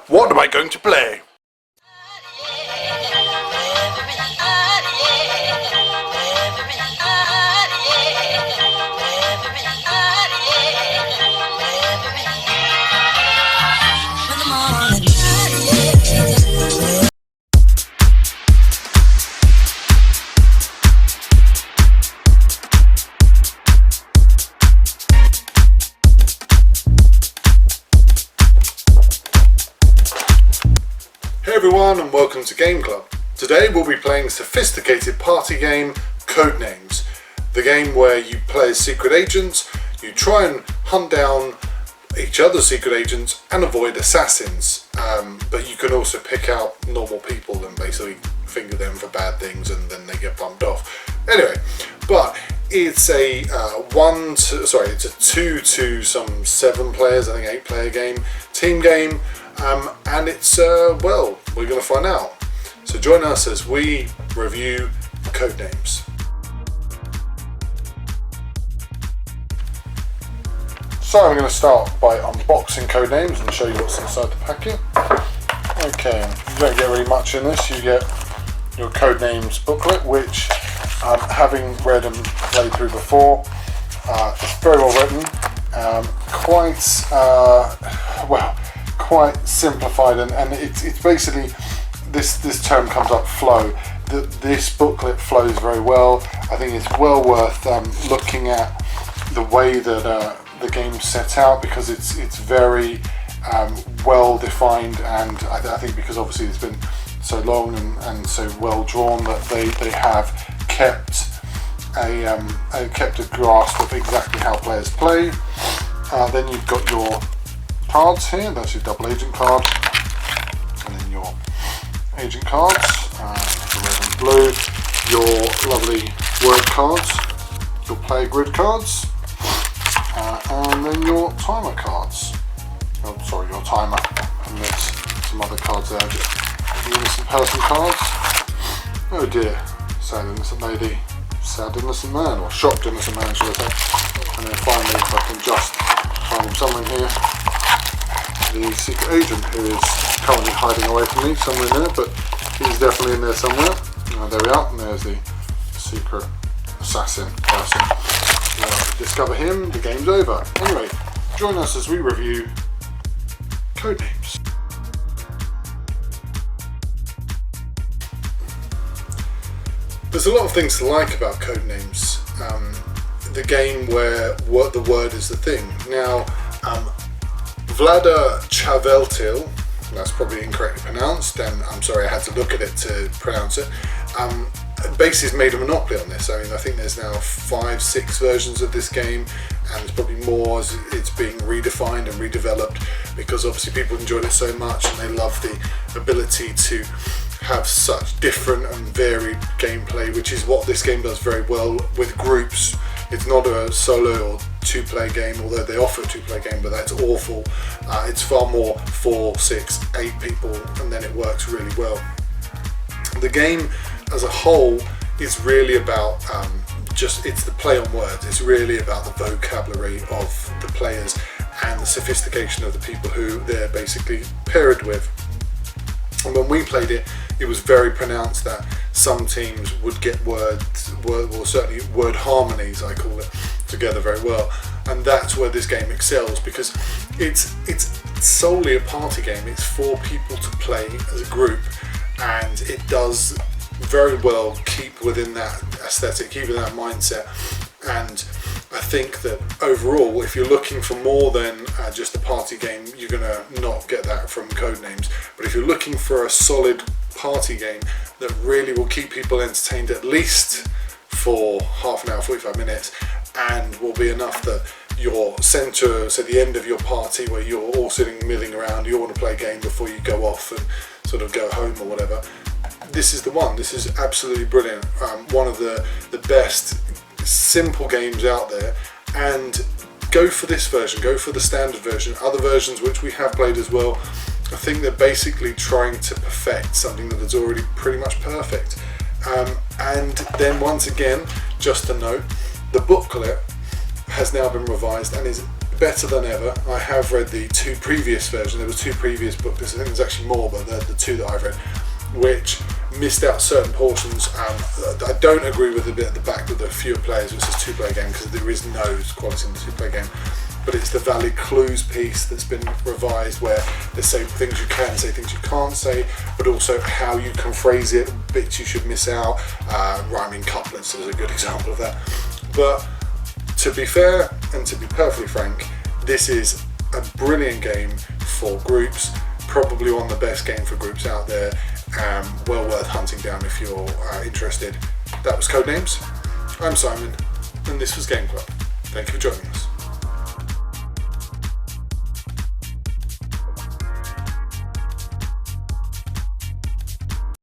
What am I going to play? Hey everyone, and welcome to Game Club. Today we'll be playing a sophisticated party game, Codenames. The game where you play as secret agents, you try and hunt down each other's secret agents and avoid assassins. But you can also pick out normal people and basically finger them for bad things and then they get bumped off. Anyway, but it's a 2 to some 7 players, I think 8 player game, team game. And it's, well, we're going to find out. So join us as we review Codenames. So I'm going to start by unboxing Codenames and show you what's inside the packet. Okay, you don't get really much in this. You get your Codenames booklet, which, having read and played through before, it's very well written, quite simplified, and it's basically this term comes up, flow. This booklet flows very well. I think it's well worth looking at the way that the game's set out, because it's very well defined, and I think because obviously it's been so long and so well drawn that they have kept a grasp of exactly how players play. Then you've got your cards here, that's your double agent card, and then your agent cards, the red and blue, your lovely word cards, your player grid cards, and then your timer cards. Oh, sorry, your timer, and there's some other cards there, the innocent person cards. Oh dear, sad innocent lady, sad innocent man, or shocked innocent man, should I say. And then finally, if I can just find him somewhere in here, the secret agent, who is currently hiding away from me somewhere in there, but he's definitely in there somewhere. There we are, and there's the secret assassin person. Discover him, the game's over. Anyway, join us as we review Codenames. There's a lot of things to like about Codenames. The game where the word is the thing. Now, Vlada Chaveltil, that's probably incorrectly pronounced, and I'm sorry I had to look at it to pronounce it, basically has made a monopoly on this. I mean, I think there's now 5-6 versions of this game, and there's probably more as it's being redefined and redeveloped, because obviously people enjoyed it so much and they love the ability to have such different and varied gameplay, which is what this game does very well with groups. It's not a solo or 2-player game, although they offer a 2-player game, but that's awful. It's far more 4, 6, 8 people, and then it works really well. The game as a whole is really about it's the play on words. It's really about the vocabulary of the players and the sophistication of the people who they're basically paired with. And when we played it, it was very pronounced that some teams would get certainly word harmonies, I call it, together very well. And that's where this game excels, because it's solely a party game. It's for people to play as a group, and it does very well keep within that aesthetic, keep within that mindset. And I think that overall, if you're looking for more than just a party game, you're going to not get that from Codenames. But if you're looking for a solid party game that really will keep people entertained at least for half an hour, 45 minutes, and will be enough that your centre, so the end of your party where you're all sitting milling around, you want to play a game before you go off and sort of go home or whatever, this is the one. This is absolutely brilliant. One of the best simple games out there, and go for this version, go for the standard version. Other versions which we have played as well, I think they're basically trying to perfect something that is already pretty much perfect. And then once again, just a note, the booklet has now been revised and is better than ever. I have read the 2 previous versions. There was 2 previous books. I think there's actually more, but they're the 2 that I've read, which missed out certain portions. I don't agree with the bit at the back with the fewer players, which is 2-player game, because there is no quality in the 2-player game. But it's the valid clues piece that's been revised, where they say things you can say, things you can't say, but also how you can phrase it, bits you should miss out. Rhyming couplets is a good example of that. But to be fair, and to be perfectly frank, this is a brilliant game for groups, probably one of the best game for groups out there, well worth hunting down if you're interested. That was Codenames. I'm Simon, and this was Game Club. Thank you for joining us.